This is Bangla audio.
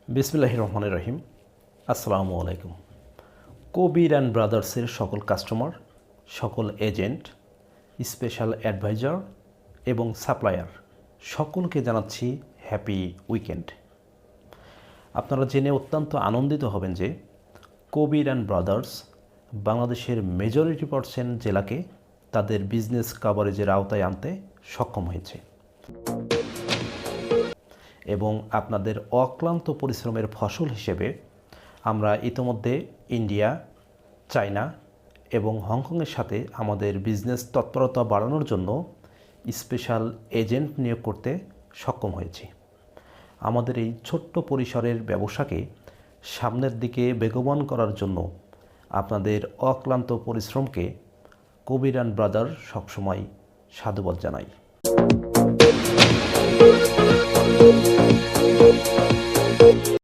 বিসমিল্লাহির রহমানির রহিম। আসসালামু আলাইকুম। কবির অ্যান্ড ব্রাদার্সের সকল কাস্টমার, সকল এজেন্ট, স্পেশাল অ্যাডভাইজার এবং সাপ্লায়ার সকলকে জানাচ্ছি হ্যাপি উইকেন্ড। আপনারা জেনে অত্যন্ত আনন্দিত হবেন যে কবির অ্যান্ড ব্রাদার্স বাংলাদেশের মেজরিটি % জেলাকে তাদের বিজনেস কাভারেজের আওতায় আনতে সক্ষম হয়েছে এবং আপনাদের অক্লান্ত পরিশ্রমের ফসল হিসেবে আমরা ইতোমধ্যে ইন্ডিয়া, চায়না এবং হংকংয়ের সাথে আমাদের বিজনেস তৎপরতা বাড়ানোর জন্য স্পেশাল এজেন্ট নিয়োগ করতে সক্ষম হয়েছি। আমাদের এই ছোট্ট পরিসরের ব্যবসাকে সামনের দিকে বেগবান করার জন্য আপনাদের অক্লান্ত পরিশ্রমকে কবির অ্যান্ড ব্রাদার সবসময় সাধুবাদ জানাই।